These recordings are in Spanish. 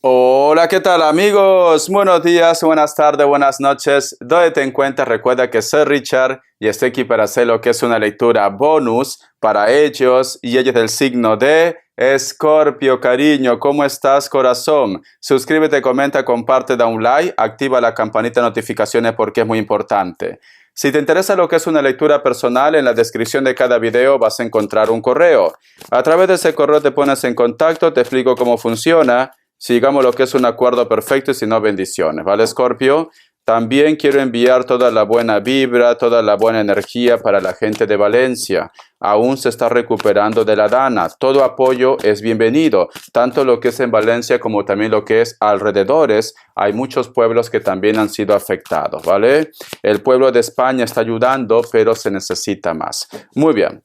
Hola, ¿qué tal amigos? Buenos días, buenas tardes, buenas noches. Donde te encuentras, recuerda que soy Richard y estoy aquí para hacer lo que es una lectura bonus para ellos y ellos del signo de Escorpio, cariño. ¿Cómo estás, corazón? Suscríbete, comenta, comparte, da un like, activa la campanita de notificaciones porque es muy importante. Si te interesa lo que es una lectura personal, en la descripción de cada video vas a encontrar un correo. A través de ese correo te pones en contacto, te explico cómo funciona. Sigamos lo que es un acuerdo perfecto y si no, bendiciones, ¿vale, Escorpio? También quiero enviar toda la buena vibra, toda la buena energía para la gente de Valencia. Aún se está recuperando de la Dana. Todo apoyo es bienvenido, tanto lo que es en Valencia como también lo que es alrededores. Hay muchos pueblos que también han sido afectados, ¿vale? El pueblo de España está ayudando, pero se necesita más. Muy bien.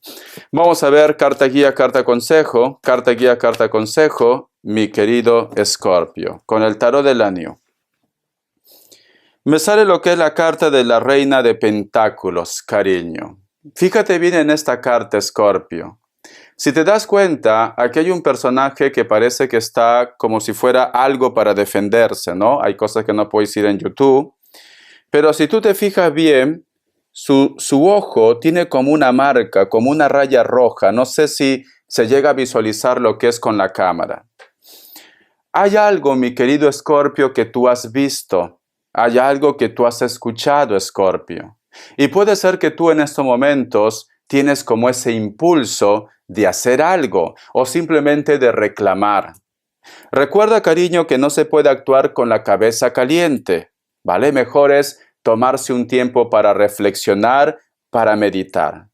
Vamos a ver carta guía, carta consejo. Carta guía, carta consejo, mi querido Escorpio, con el tarot del año. Me sale lo que es la carta de la reina de pentáculos, cariño. Fíjate bien en esta carta, Escorpio. Si te das cuenta, aquí hay un personaje que parece que está como si fuera algo para defenderse, ¿no? Hay cosas que no puedes ir en YouTube. Pero si tú te fijas bien, su ojo tiene como una marca, como una raya roja. No sé si se llega a visualizar lo que es con la cámara. Hay algo, mi querido Escorpio, que tú has visto. Hay algo que tú has escuchado, Escorpio. Y puede ser que tú en estos momentos tienes como ese impulso de hacer algo o simplemente de reclamar. Recuerda, cariño, que no se puede actuar con la cabeza caliente, ¿vale? Mejor es tomarse un tiempo para reflexionar, para meditar.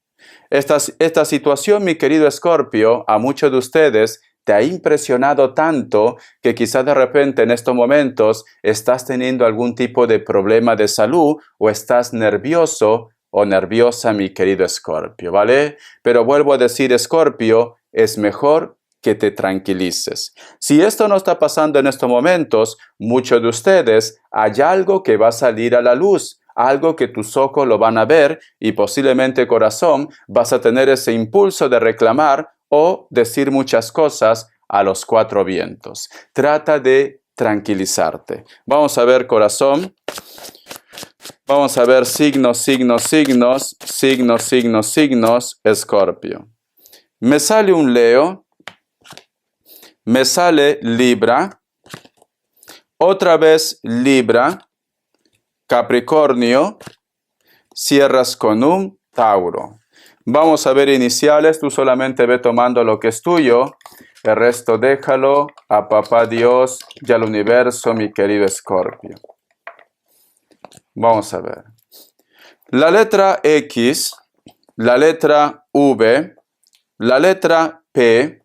Esta situación, mi querido Escorpio, a muchos de ustedes te ha impresionado tanto que quizás de repente en estos momentos estás teniendo algún tipo de problema de salud o estás nervioso o nerviosa, mi querido Escorpio, ¿vale? Pero vuelvo a decir, Escorpio, es mejor que te tranquilices. Si esto no está pasando en estos momentos, muchos de ustedes hay algo que va a salir a la luz, algo que tus ojos lo van a ver y posiblemente, corazón, vas a tener ese impulso de reclamar o decir muchas cosas a los cuatro vientos. Trata de tranquilizarte. Vamos a ver, corazón. Vamos a ver signos, Escorpio. Me sale un Leo. Me sale Libra. Otra vez Libra. Capricornio. Cierras con un Tauro. Vamos a ver iniciales, tú solamente ve tomando lo que es tuyo, el resto déjalo a Papá Dios y al universo, mi querido Escorpio. Vamos a ver. La letra X, la letra V, la letra P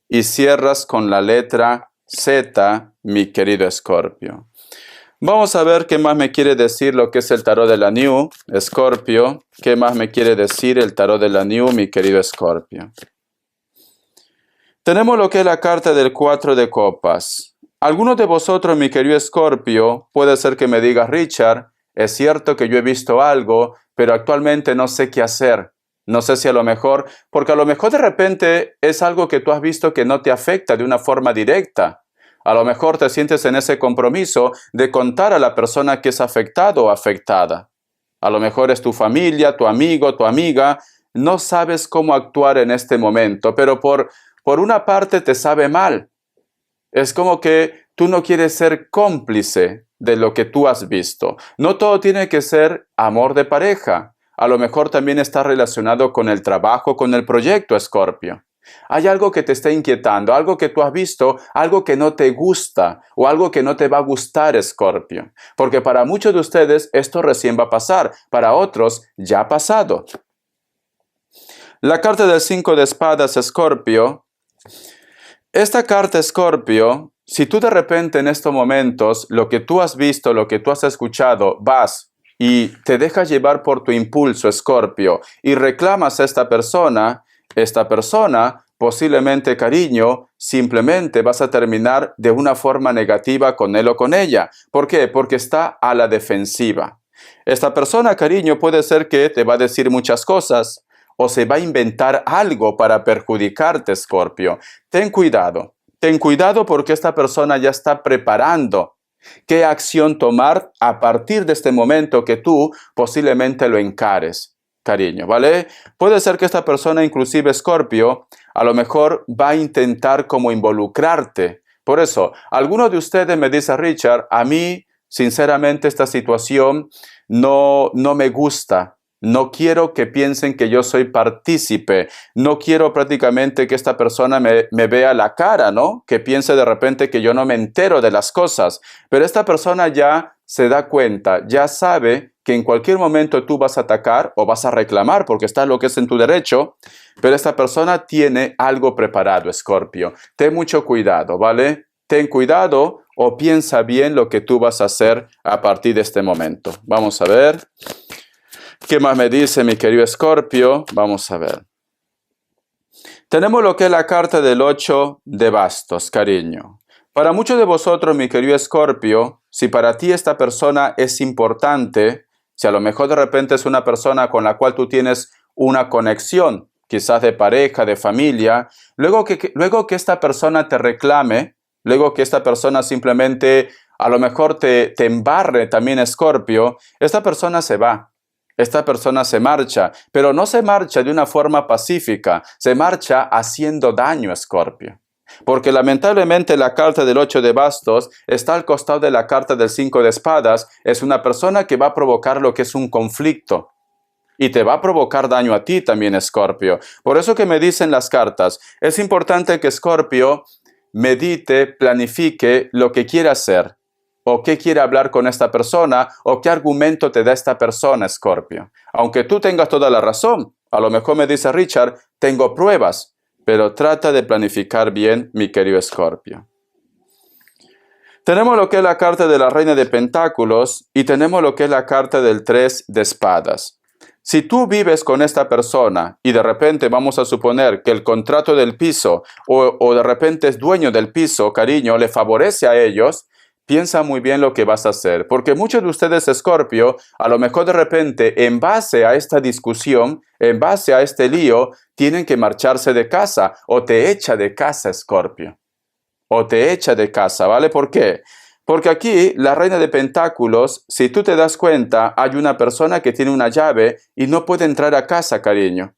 y cierras con la letra Z, mi querido Escorpio. Vamos a ver qué más me quiere decir lo que es el tarot de la New, Escorpio. ¿Qué más me quiere decir el tarot de la New, mi querido Escorpio? Tenemos lo que es la carta del 4 de copas. Algunos de vosotros, mi querido Escorpio, puede ser que me digas, Richard, es cierto que yo he visto algo, pero actualmente no sé qué hacer. No sé si a lo mejor, porque a lo mejor de repente es algo que tú has visto que no te afecta de una forma directa. A lo mejor te sientes en ese compromiso de contar a la persona que es afectado o afectada. A lo mejor es tu familia, tu amigo, tu amiga. No sabes cómo actuar en este momento, pero por una parte te sabe mal. Es como que tú no quieres ser cómplice de lo que tú has visto. No todo tiene que ser amor de pareja. A lo mejor también está relacionado con el trabajo, con el proyecto, Escorpio. Hay algo que te está inquietando, algo que tú has visto, algo que no te gusta o algo que no te va a gustar, Escorpio. Porque para muchos de ustedes esto recién va a pasar, para otros ya ha pasado. La carta del 5 de espadas, Escorpio. Esta carta, Escorpio, si tú de repente en estos momentos lo que tú has visto, lo que tú has escuchado, vas y te dejas llevar por tu impulso, Escorpio, y reclamas a esta persona, posiblemente, cariño, simplemente vas a terminar de una forma negativa con él o con ella. ¿Por qué? Porque está a la defensiva. Esta persona, cariño, puede ser que te va a decir muchas cosas o se va a inventar algo para perjudicarte, Escorpio. Ten Ten cuidado porque esta persona ya está preparando qué acción tomar a partir de este momento que tú posiblemente lo encares, cariño, ¿vale? Puede ser que esta persona, inclusive Escorpio, a lo mejor va a intentar como involucrarte. Por eso, alguno de ustedes me dice, Richard, a mí, sinceramente, esta situación no me gusta. No quiero que piensen que yo soy partícipe. No quiero prácticamente que esta persona me vea la cara, ¿no? Que piense de repente que yo no me entero de las cosas. Pero esta persona ya se da cuenta, ya sabe que en cualquier momento tú vas a atacar o vas a reclamar porque está lo que es en tu derecho. Pero esta persona tiene algo preparado, Escorpio. Ten mucho cuidado, ¿vale? Ten cuidado o piensa bien lo que tú vas a hacer a partir de este momento. Vamos a ver. ¿Qué más me dice mi querido Escorpio? Vamos a ver. Tenemos lo que es la carta del 8 de bastos, cariño. Para muchos de vosotros, mi querido Escorpio, si para ti esta persona es importante, si a lo mejor de repente es una persona con la cual tú tienes una conexión, quizás de pareja, de familia, luego que esta persona te reclame, luego que esta persona simplemente a lo mejor te embarre también, Escorpio, esta persona se va. Esta persona se marcha, pero no se marcha de una forma pacífica, se marcha haciendo daño, Escorpio. Porque lamentablemente la carta del 8 de bastos está al costado de la carta del 5 de espadas. Es una persona que va a provocar lo que es un conflicto. Y te va a provocar daño a ti también, Escorpio. Por eso que me dicen las cartas, es importante que Escorpio medite, planifique lo que quiere hacer. O qué quiere hablar con esta persona, o qué argumento te da esta persona, Escorpio. Aunque tú tengas toda la razón, a lo mejor me dice Richard, tengo pruebas, pero trata de planificar bien, mi querido Escorpio. Tenemos lo que es la carta de la Reina de Pentáculos y tenemos lo que es la carta del 3 de espadas. Si tú vives con esta persona y de repente vamos a suponer que el contrato del piso o de repente es dueño del piso, cariño, le favorece a ellos, piensa muy bien lo que vas a hacer, porque muchos de ustedes, Escorpio, a lo mejor de repente, en base a esta discusión, en base a este lío, tienen que marcharse de casa, o te echa de casa, Escorpio, o te echa de casa, ¿vale? ¿Por qué? Porque aquí, la Reina de Pentáculos, si tú te das cuenta, hay una persona que tiene una llave y no puede entrar a casa, cariño.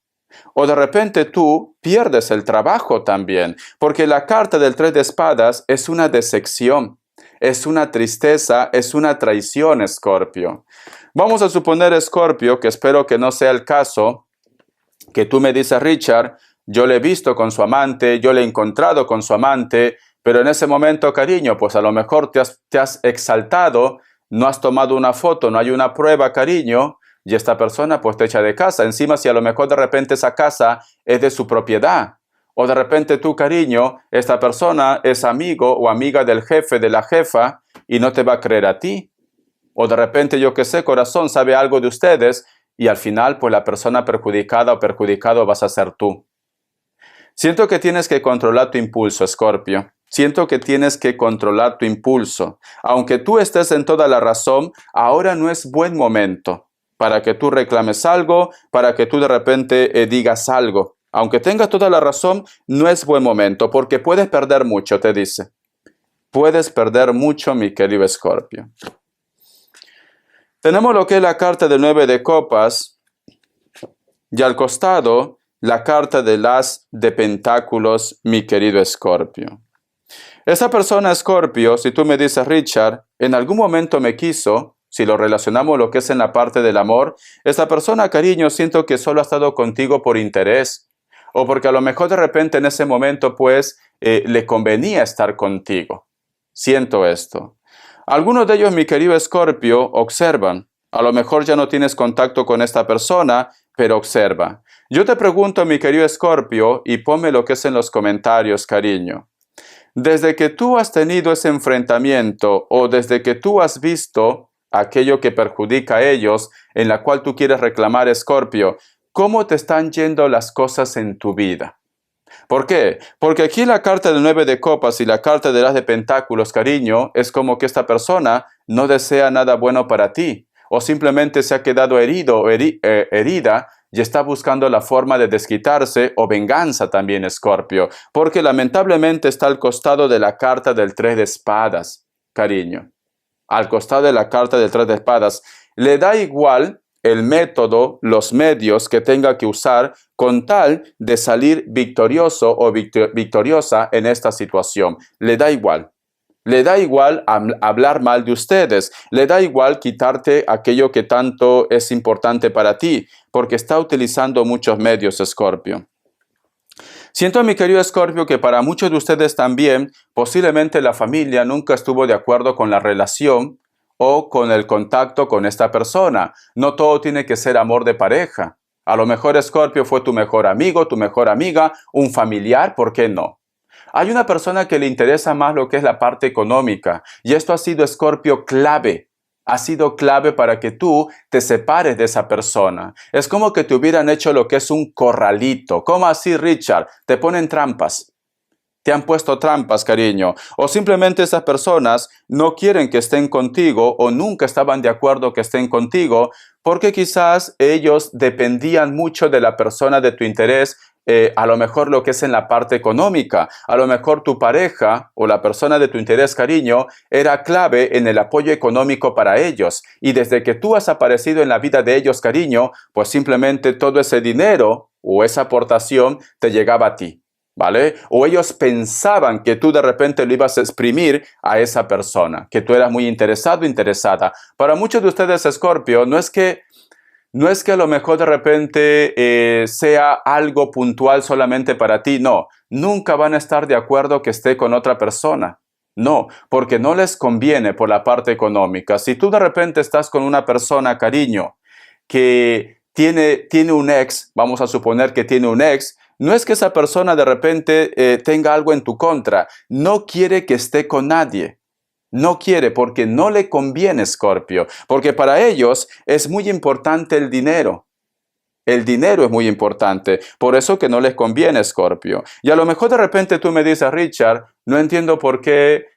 O de repente tú pierdes el trabajo también, porque la carta del 3 de espadas es una decepción. Es una tristeza, es una traición, Escorpio. Vamos a suponer, Escorpio, que espero que no sea el caso, que tú me dices, Richard, yo le he visto con su amante, yo le he encontrado con su amante, pero en ese momento, cariño, pues a lo mejor te has exaltado, no has tomado una foto, no hay una prueba, cariño, y esta persona pues te echa de casa. Encima, si a lo mejor de repente esa casa es de su propiedad, o de repente tú, cariño, esta persona es amigo o amiga del jefe, de la jefa, y no te va a creer a ti. O de repente, yo qué sé, corazón, sabe algo de ustedes, y al final, pues la persona perjudicada o perjudicado vas a ser tú. Siento que tienes que controlar tu impulso, Escorpio. Siento que tienes que controlar tu impulso. Aunque tú estés en toda la razón, ahora no es buen momento para que tú reclames algo, para que tú de repente digas algo. Aunque tengas toda la razón, no es buen momento, porque puedes perder mucho, te dice. Puedes perder mucho, mi querido Escorpio. Tenemos lo que es la carta del 9 de copas, y al costado, la carta del as de pentáculos, mi querido Escorpio. Esa persona, Escorpio, si tú me dices, Richard, en algún momento me quiso, si lo relacionamos lo que es en la parte del amor, esa persona, cariño, siento que solo ha estado contigo por interés. O porque a lo mejor de repente en ese momento pues le convenía estar contigo. Siento esto. Algunos de ellos, mi querido Escorpio, observan. A lo mejor ya no tienes contacto con esta persona, pero observa. Yo te pregunto, mi querido Escorpio, y ponme lo que es en los comentarios, cariño. Desde que tú has tenido ese enfrentamiento o desde que tú has visto aquello que perjudica a ellos, en la cual tú quieres reclamar, Escorpio, ¿cómo te están yendo las cosas en tu vida? ¿Por qué? Porque aquí la carta del 9 de copas y la carta del as de pentáculos, cariño, es como que esta persona no desea nada bueno para ti, o simplemente se ha quedado herido o herida, y está buscando la forma de desquitarse o venganza también, Escorpio, porque lamentablemente está al costado de la carta del 3 de espadas, cariño. Al costado de la carta del 3 de espadas. Le da igual el método, los medios que tenga que usar con tal de salir victorioso o victoriosa en esta situación. Le da igual. Le da igual hablar mal de ustedes. Le da igual quitarte aquello que tanto es importante para ti, porque está utilizando muchos medios, Escorpio. Siento, mi querido Escorpio, que para muchos de ustedes también, posiblemente la familia nunca estuvo de acuerdo con la relación o con el contacto con esta persona. No todo tiene que ser amor de pareja. A lo mejor, Escorpio, fue tu mejor amigo, tu mejor amiga, un familiar, ¿por qué no? Hay una persona que le interesa más lo que es la parte económica, y esto ha sido, Escorpio, clave. Ha sido clave para que tú te separes de esa persona. Es como que te hubieran hecho lo que es un corralito. ¿Cómo así, Richard? Te ponen trampas. Te han puesto trampas, cariño. O simplemente esas personas no quieren que estén contigo o nunca estaban de acuerdo que estén contigo porque quizás ellos dependían mucho de la persona de tu interés, a lo mejor lo que es en la parte económica. A lo mejor tu pareja o la persona de tu interés, cariño, era clave en el apoyo económico para ellos. Y desde que tú has aparecido en la vida de ellos, cariño, pues simplemente todo ese dinero o esa aportación te llegaba a ti. ¿Vale? O ellos pensaban que tú de repente lo ibas a exprimir a esa persona, que tú eras muy interesado, interesada. Para muchos de ustedes, Escorpio, no es que a lo mejor de repente sea algo puntual solamente para ti, no. Nunca van a estar de acuerdo que esté con otra persona. No, porque no les conviene por la parte económica. Si tú de repente estás con una persona, cariño, que tiene un ex, vamos a suponer que tiene un ex, no es que esa persona de repente tenga algo en tu contra, no quiere que esté con nadie. No quiere porque no le conviene, Escorpio, porque para ellos es muy importante el dinero. El dinero es muy importante, por eso que no les conviene, Escorpio. Y a lo mejor de repente tú me dices, Richard, no entiendo por qué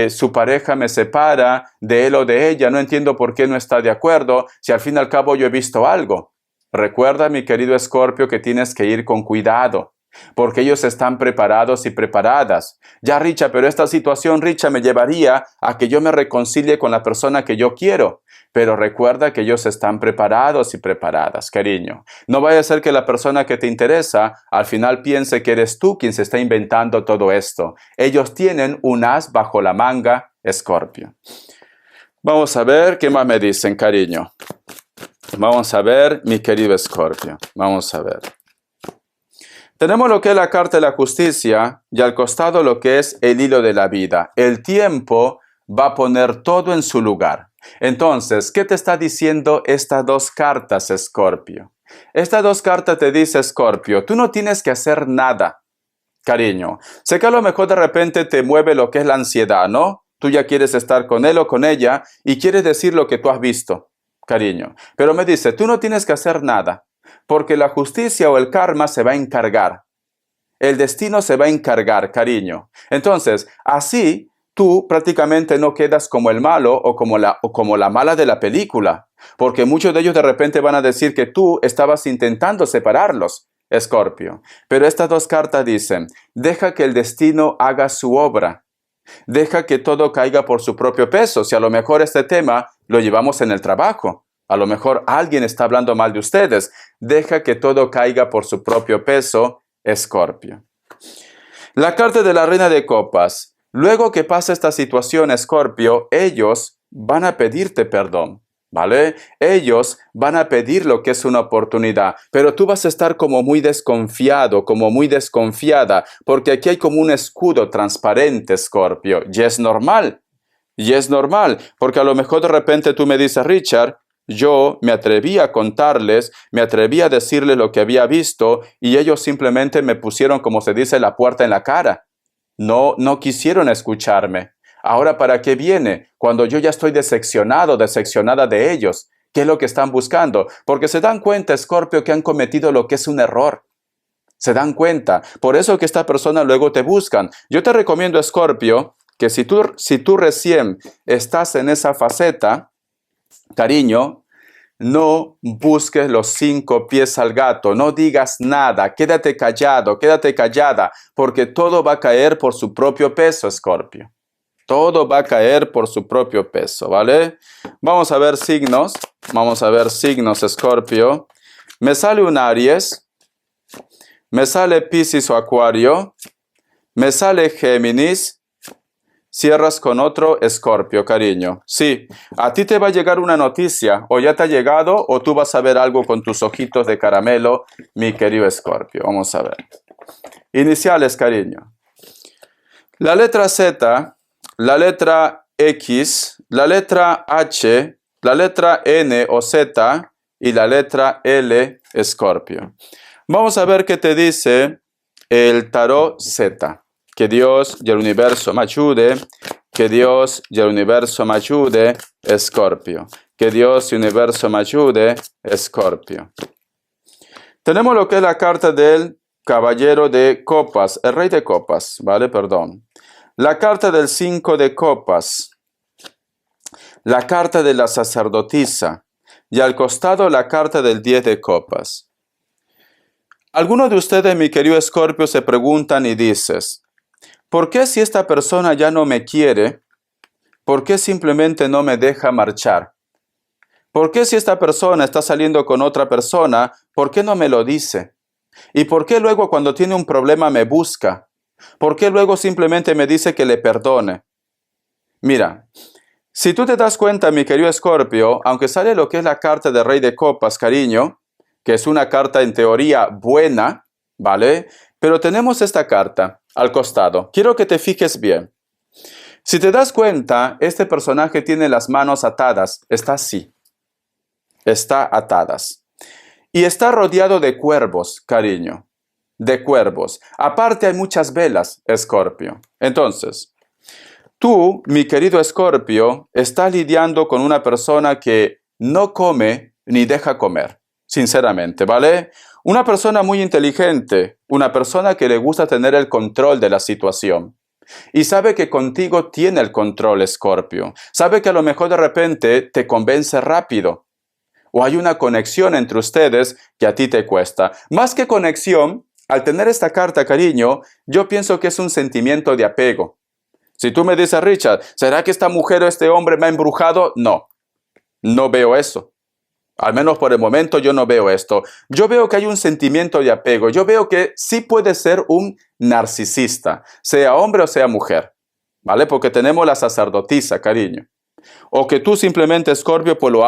su pareja me separa de él o de ella, no entiendo por qué no está de acuerdo, si al fin y al cabo yo he visto algo. Recuerda, mi querido Escorpio, que tienes que ir con cuidado, porque ellos están preparados y preparadas. Ya, Richa, pero esta situación, Richa, me llevaría a que yo me reconcilie con la persona que yo quiero. Pero recuerda que ellos están preparados y preparadas, cariño. No vaya a ser que la persona que te interesa al final piense que eres tú quien se está inventando todo esto. Ellos tienen un as bajo la manga, Escorpio. Vamos a ver qué más me dicen, cariño. Vamos a ver, mi querido Escorpio. Vamos a ver. Tenemos lo que es la carta de la justicia y al costado lo que es el hilo de la vida. El tiempo va a poner todo en su lugar. Entonces, ¿qué te está diciendo estas dos cartas, Escorpio? Estas dos cartas te dice, Escorpio, tú no tienes que hacer nada, cariño. Sé que a lo mejor de repente te mueve lo que es la ansiedad, ¿no? Tú ya quieres estar con él o con ella y quieres decir lo que tú has visto, cariño. Pero me dice, tú no tienes que hacer nada, porque la justicia o el karma se va a encargar. El destino se va a encargar, cariño. Entonces, así tú prácticamente no quedas como el malo o como la mala de la película, porque muchos de ellos de repente van a decir que tú estabas intentando separarlos, Escorpio. Pero estas dos cartas dicen, deja que el destino haga su obra. Deja que todo caiga por su propio peso. Si a lo mejor este tema lo llevamos en el trabajo, a lo mejor alguien está hablando mal de ustedes. Deja que todo caiga por su propio peso, Escorpio. La carta de la Reina de Copas. Luego que pasa esta situación, Escorpio, ellos van a pedirte perdón, ¿vale? Ellos van a pedir lo que es una oportunidad, pero tú vas a estar como muy desconfiado, como muy desconfiada, porque aquí hay como un escudo transparente, Escorpio, y es normal, porque a lo mejor de repente tú me dices, Richard, yo me atreví a contarles, me atreví a decirles lo que había visto y ellos simplemente me pusieron, como se dice, la puerta en la cara. No quisieron escucharme. Ahora, ¿para qué viene? Cuando yo ya estoy decepcionada de ellos. ¿Qué es lo que están buscando? Porque se dan cuenta, Escorpio, que han cometido lo que es un error. Se dan cuenta. Por eso que esta persona luego te buscan. Yo te recomiendo, Escorpio, que si tú recién estás en esa faceta, cariño, no busques los 5 pies al gato, no digas nada, quédate callado, quédate callada, porque todo va a caer por su propio peso, Escorpio. Todo va a caer por su propio peso, ¿vale? Vamos a ver signos, Escorpio. Me sale un Aries, me sale Piscis o Acuario, me sale Géminis. Cierras con otro Escorpio, cariño. Sí, a ti te va a llegar una noticia, o ya te ha llegado, o tú vas a ver algo con tus ojitos de caramelo, mi querido Escorpio. Vamos a ver. Iniciales, cariño. La letra Z, la letra X, la letra H, la letra N o Z y la letra L, Escorpio. Vamos a ver qué te dice el tarot Z. Que Dios y el universo me ayude. Que Dios y el universo me ayude, Escorpio. Que Dios y el universo me ayude, Escorpio. Tenemos lo que es la carta del caballero de copas, el rey de copas, ¿vale? Perdón. La carta del 5 de copas. La carta de la sacerdotisa. Y al costado la carta del 10 de copas. Algunos de ustedes, mi querido Escorpio, se preguntan y dices, ¿por qué si esta persona ya no me quiere? ¿Por qué simplemente no me deja marchar? ¿Por qué si esta persona está saliendo con otra persona, por qué no me lo dice? ¿Y por qué luego cuando tiene un problema me busca? ¿Por qué luego simplemente me dice que le perdone? Mira, si tú te das cuenta, mi querido Escorpio, aunque sale lo que es la carta de Rey de Copas, cariño, que es una carta en teoría buena, ¿vale? Pero tenemos esta carta al costado. Quiero que te fijes bien. Si te das cuenta, este personaje tiene las manos atadas. Está así. Está atadas. Y está rodeado de cuervos, cariño. De cuervos. Aparte hay muchas velas, Escorpio. Entonces, tú, mi querido Escorpio, estás lidiando con una persona que no come ni deja comer. Sinceramente, ¿vale? Una persona muy inteligente, una persona que le gusta tener el control de la situación. Y sabe que contigo tiene el control, Escorpio. Sabe que a lo mejor de repente te convence rápido. O hay una conexión entre ustedes que a ti te cuesta. Más que conexión, al tener esta carta, cariño, yo pienso que es un sentimiento de apego. Si tú me dices, Richard, ¿será que esta mujer o este hombre me ha embrujado? No, no veo eso. Al menos por el momento yo no veo esto. Yo veo que hay un sentimiento de apego. Yo veo que sí puede ser un narcisista, sea hombre o sea mujer, ¿vale? Porque tenemos la sacerdotisa, cariño. O que tú simplemente, Escorpio, pues lo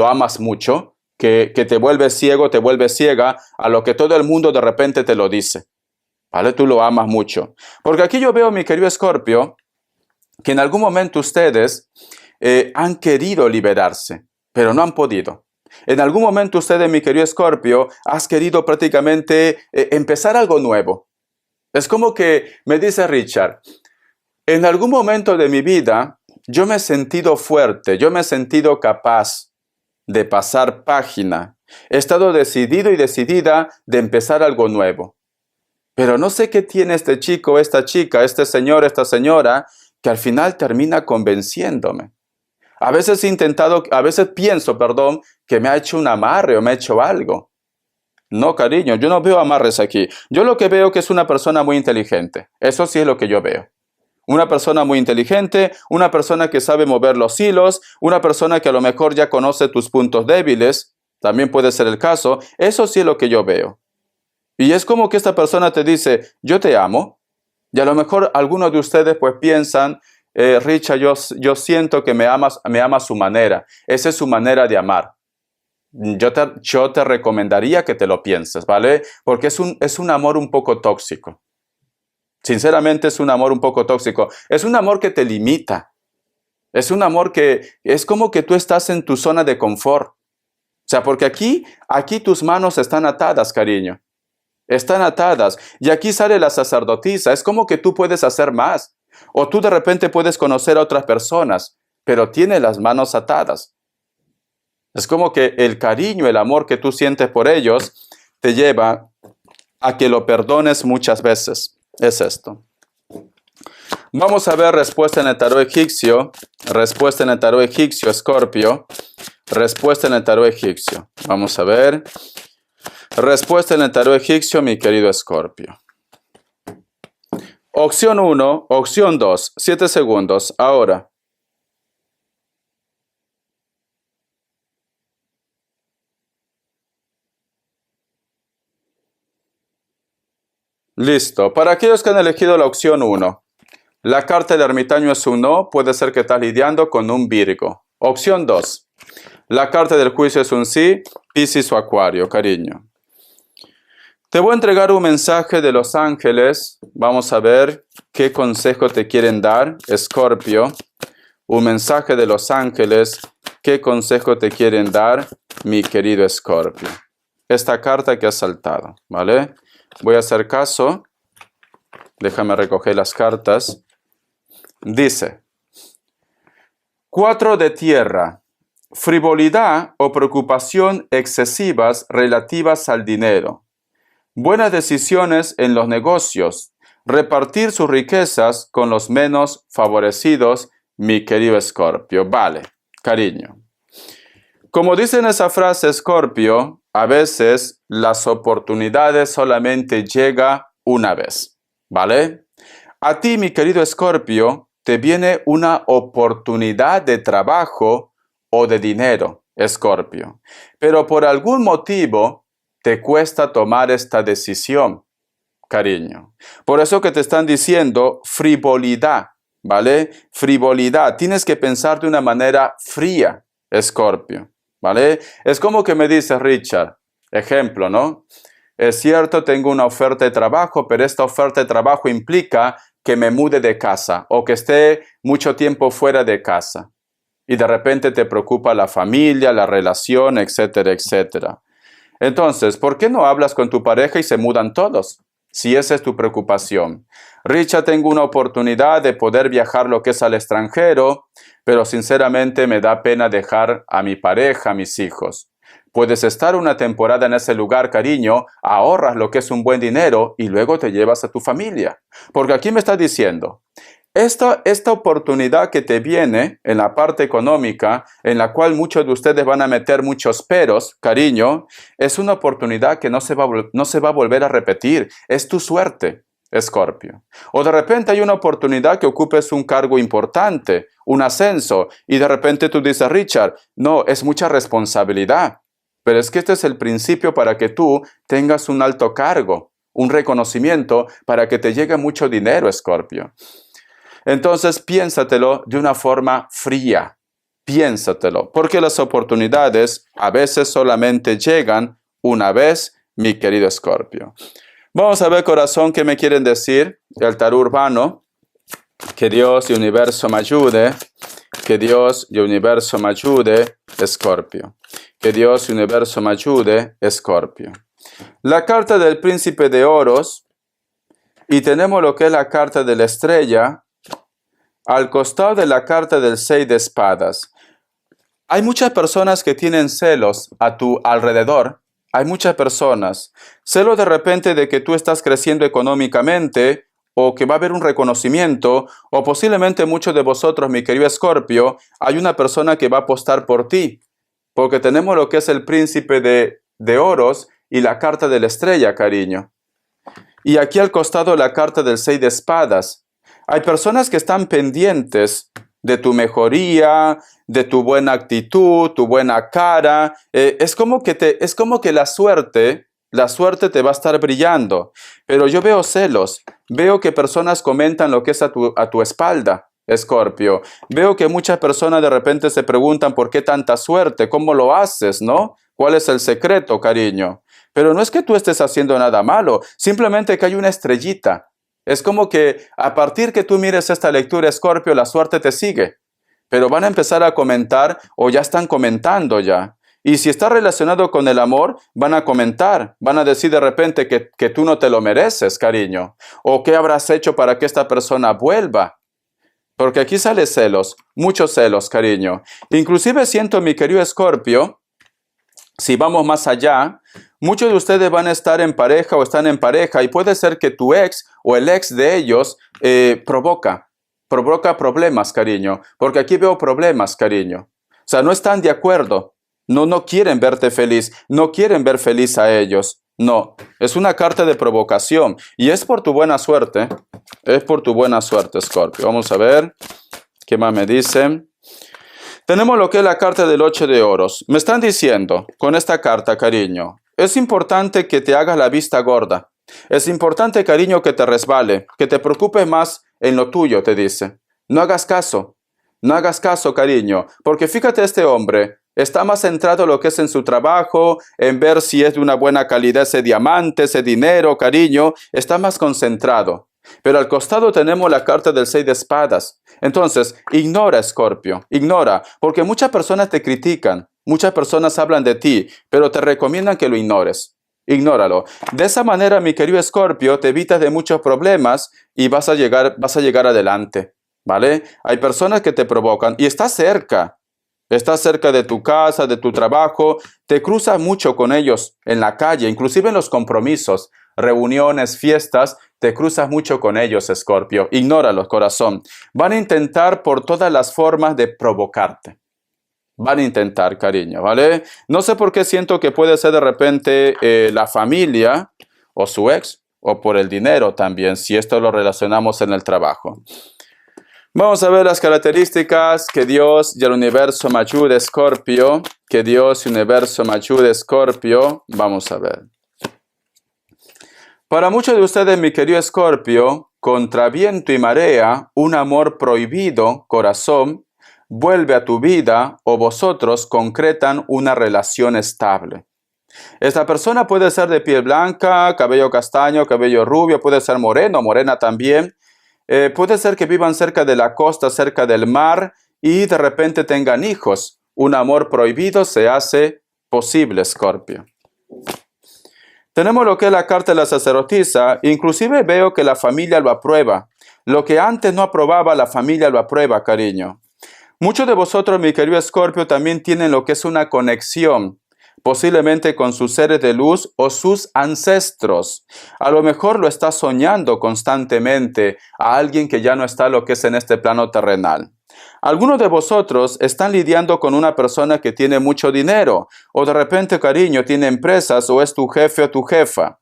amas mucho, que te vuelves ciego, te vuelves ciega a lo que todo el mundo de repente te lo dice, ¿vale? Tú lo amas mucho. Porque aquí yo veo, mi querido Escorpio, que en algún momento ustedes han querido liberarse, pero no han podido. En algún momento ustedes, mi querido Escorpio, has querido prácticamente empezar algo nuevo. Es como que me dice Richard, en algún momento de mi vida yo me he sentido fuerte, yo me he sentido capaz de pasar página. He estado decidido y decidida de empezar algo nuevo. Pero no sé qué tiene este chico, esta chica, este señor, esta señora, que al final termina convenciéndome. A veces pienso, que me ha hecho un amarre o me ha hecho algo. No, cariño, yo no veo amarres aquí. Yo lo que veo que es una persona muy inteligente. Eso sí es lo que yo veo. Una persona muy inteligente, una persona que sabe mover los hilos, una persona que a lo mejor ya conoce tus puntos débiles, también puede ser el caso. Eso sí es lo que yo veo. Y es como que esta persona te dice, yo te amo. Y a lo mejor algunos de ustedes pues piensan, Richard, yo siento que me ama a su manera. Esa es su manera de amar. Yo te recomendaría que te lo pienses, ¿vale? Porque es un amor un poco tóxico. Sinceramente es un amor un poco tóxico. Es un amor que te limita. Es un amor que es como que tú estás en tu zona de confort. O sea, porque aquí tus manos están atadas, cariño. Están atadas. Y aquí sale la sacerdotisa. Es como que tú puedes hacer más. O tú de repente puedes conocer a otras personas, pero tiene las manos atadas. Es como que el cariño, el amor que tú sientes por ellos, te lleva a que lo perdones muchas veces. Es esto. Vamos a ver respuesta en el tarot egipcio. Respuesta en el tarot egipcio, Escorpio. Respuesta en el tarot egipcio. Vamos a ver. Respuesta en el tarot egipcio, mi querido Escorpio. Opción 1, opción 2, 7 segundos, ahora. Listo. Para aquellos que han elegido la opción 1, la carta del ermitaño es un no, puede ser que estás lidiando con un Virgo. Opción 2, la carta del juicio es un sí, Piscis o Acuario, cariño. Te voy a entregar un mensaje de los ángeles. Vamos a ver qué consejo te quieren dar, Escorpio. Un mensaje de los ángeles. ¿Qué consejo te quieren dar, mi querido Escorpio? Esta carta que has saltado, ¿vale? Voy a hacer caso. Déjame recoger las cartas. Dice: 4 de tierra. Frivolidad o preocupación excesivas relativas al dinero. Buenas decisiones en los negocios. Repartir sus riquezas con los menos favorecidos, mi querido Escorpio. Vale, cariño. Como dice en esa frase, Escorpio, a veces las oportunidades solamente llegan una vez. ¿Vale? A ti, mi querido Escorpio, te viene una oportunidad de trabajo o de dinero, Escorpio. Pero por algún motivo te cuesta tomar esta decisión, cariño. Por eso que te están diciendo frivolidad, ¿vale? Frivolidad. Tienes que pensar de una manera fría, Escorpio, ¿vale? Es como que me dice Richard, ejemplo, ¿no? Es cierto, tengo una oferta de trabajo, pero esta oferta de trabajo implica que me mude de casa o que esté mucho tiempo fuera de casa. Y de repente te preocupa la familia, la relación, etcétera, etcétera. Entonces, ¿por qué no hablas con tu pareja y se mudan todos? Si esa es tu preocupación. Richard, tengo una oportunidad de poder viajar lo que es al extranjero, pero sinceramente me da pena dejar a mi pareja, a mis hijos. Puedes estar una temporada en ese lugar, cariño, ahorras lo que es un buen dinero y luego te llevas a tu familia. Porque aquí me está diciendo, esta oportunidad que te viene en la parte económica, en la cual muchos de ustedes van a meter muchos peros, cariño, es una oportunidad que no se va a volver a repetir. Es tu suerte, Escorpio. O de repente hay una oportunidad que ocupes un cargo importante, un ascenso, y de repente tú dices, Richard, no, es mucha responsabilidad. Pero es que este es el principio para que tú tengas un alto cargo, un reconocimiento, para que te llegue mucho dinero, Escorpio. Entonces piénsatelo de una forma fría, piénsatelo, porque las oportunidades a veces solamente llegan una vez, mi querido Escorpio. Vamos a ver, corazón, qué me quieren decir el tarot urbano. Que Dios y universo me ayude, que Dios y universo me ayude, Escorpio. Que Dios y universo me ayude, Escorpio. La carta del príncipe de oros, y tenemos lo que es la carta de la estrella, al costado de la carta del 6 de espadas. Hay muchas personas que tienen celos a tu alrededor. Hay muchas personas. Celos de repente de que tú estás creciendo económicamente o que va a haber un reconocimiento o posiblemente muchos de vosotros, mi querido Escorpio, hay una persona que va a apostar por ti. Porque tenemos lo que es el príncipe de oros y la carta de la estrella, cariño. Y aquí al costado la carta del 6 de espadas. Hay personas que están pendientes de tu mejoría, de tu buena actitud, tu buena cara. Es como que la suerte te va a estar brillando. Pero yo veo celos. Veo que personas comentan lo que es a tu espalda, Escorpio. Veo que muchas personas de repente se preguntan por qué tanta suerte, cómo lo haces, ¿no? ¿Cuál es el secreto, cariño? Pero no es que tú estés haciendo nada malo, simplemente que hay una estrellita. Es como que a partir que tú mires esta lectura, Escorpio, la suerte te sigue. Pero van a empezar a comentar o ya están comentando ya. Y si está relacionado con el amor, van a comentar. Van a decir de repente que tú no te lo mereces, cariño. O qué habrás hecho para que esta persona vuelva. Porque aquí sale celos, muchos celos, cariño. Inclusive siento, mi querido Escorpio, si vamos más allá, muchos de ustedes van a estar en pareja o están en pareja y puede ser que tu ex o el ex de ellos provoca problemas, cariño. Porque aquí veo problemas, cariño. O sea, no están de acuerdo. No quieren verte feliz, no quieren ver feliz a ellos. No, es una carta de provocación y es por tu buena suerte. Es por tu buena suerte, Escorpio. Vamos a ver qué más me dicen. Tenemos lo que es la carta del 8 de oros. Me están diciendo con esta carta, cariño, es importante que te hagas la vista gorda. Es importante, cariño, que te resbale, que te preocupes más en lo tuyo, te dice. No hagas caso, no hagas caso, cariño, porque fíjate, este hombre está más centrado en lo que es en su trabajo, en ver si es de una buena calidad ese diamante, ese dinero, cariño, está más concentrado. Pero al costado tenemos la carta del 6 de espadas. Entonces, ignora, Escorpio, ignora, porque muchas personas te critican, muchas personas hablan de ti, pero te recomiendan que lo ignores. Ignóralo. De esa manera, mi querido Escorpio, te evitas de muchos problemas y vas a llegar adelante, ¿vale? Hay personas que te provocan y estás cerca de tu casa, de tu trabajo, te cruzas mucho con ellos en la calle, inclusive en los compromisos, reuniones, fiestas, te cruzas mucho con ellos, Escorpio. Ignóralos, corazón. Van a intentar por todas las formas de provocarte. Van a intentar, cariño, ¿vale? No sé por qué siento que puede ser de repente la familia o su ex, o por el dinero también, si esto lo relacionamos en el trabajo. Vamos a ver las características. Que Dios y el universo me ayude, Escorpio. Que Dios y el universo me ayude, Escorpio. Vamos a ver. Para muchos de ustedes, mi querido Escorpio, contra viento y marea, un amor prohibido, corazón, vuelve a tu vida o vosotros concretan una relación estable. Esta persona puede ser de piel blanca, cabello castaño, cabello rubio, puede ser moreno, morena también. Puede ser que vivan cerca de la costa, cerca del mar y de repente tengan hijos. Un amor prohibido se hace posible, Escorpio. Tenemos lo que es la carta de la sacerdotisa. Inclusive veo que la familia lo aprueba. Lo que antes no aprobaba, la familia lo aprueba, cariño. Muchos de vosotros, mi querido Escorpio, también tienen lo que es una conexión, posiblemente con sus seres de luz o sus ancestros. A lo mejor lo estás soñando constantemente a alguien que ya no está lo que es en este plano terrenal. Algunos de vosotros están lidiando con una persona que tiene mucho dinero o de repente, cariño, tiene empresas o es tu jefe o tu jefa.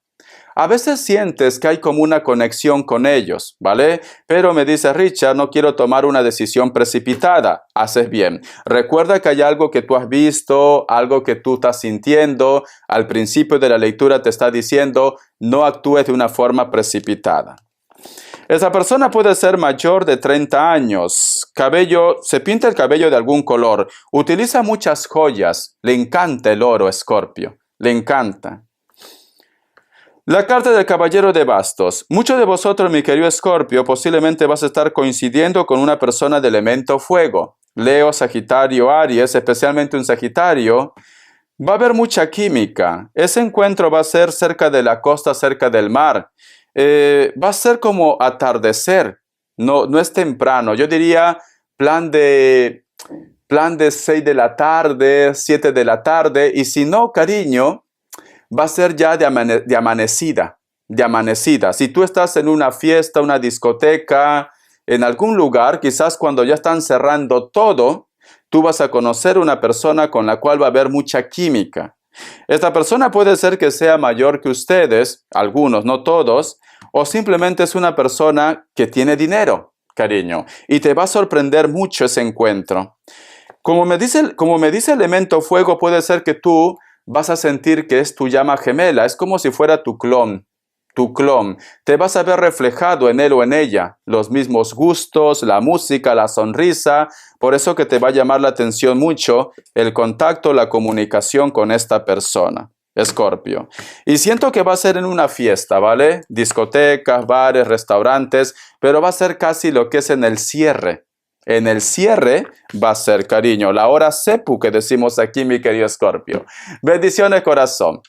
A veces sientes que hay como una conexión con ellos, ¿vale? Pero me dice Richard, no quiero tomar una decisión precipitada. Haces bien. Recuerda que hay algo que tú has visto, algo que tú estás sintiendo. Al principio de la lectura te está diciendo, no actúes de una forma precipitada. Esa persona puede ser mayor de 30 años, se pinta el cabello de algún color, utiliza muchas joyas, le encanta el oro, Escorpio, le encanta. La carta del caballero de bastos. Muchos de vosotros, mi querido Escorpio, posiblemente vas a estar coincidiendo con una persona de elemento fuego. Leo, Sagitario, Aries, especialmente un Sagitario. Va a haber mucha química. Ese encuentro va a ser cerca de la costa, cerca del mar. Va a ser como atardecer. No es temprano. Yo diría plan de 6 de la tarde, 7 de la tarde. Y si no, cariño, va a ser ya de amanecida. Si tú estás en una fiesta, una discoteca, en algún lugar, quizás cuando ya están cerrando todo, tú vas a conocer una persona con la cual va a haber mucha química. Esta persona puede ser que sea mayor que ustedes, algunos, no todos, o simplemente es una persona que tiene dinero, cariño, y te va a sorprender mucho ese encuentro. Como me dice elemento fuego, puede ser que tú vas a sentir que es tu llama gemela, es como si fuera tu clon. Te vas a ver reflejado en él o en ella, los mismos gustos, la música, la sonrisa, por eso que te va a llamar la atención mucho el contacto, la comunicación con esta persona, Escorpio. Y siento que va a ser en una fiesta, ¿vale? Discotecas, bares, restaurantes, pero va a ser casi lo que es en el cierre. En el cierre va a ser, cariño, la hora sepu que decimos aquí, mi querido Escorpio. Bendiciones, corazón.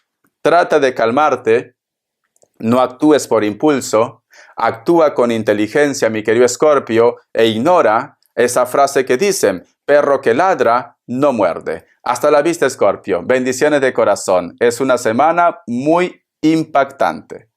Trata de calmarte. No actúes por impulso, actúa con inteligencia, mi querido Escorpio, e ignora esa frase que dicen, perro que ladra, no muerde. Hasta la vista, Escorpio. Bendiciones de corazón. Es una semana muy impactante.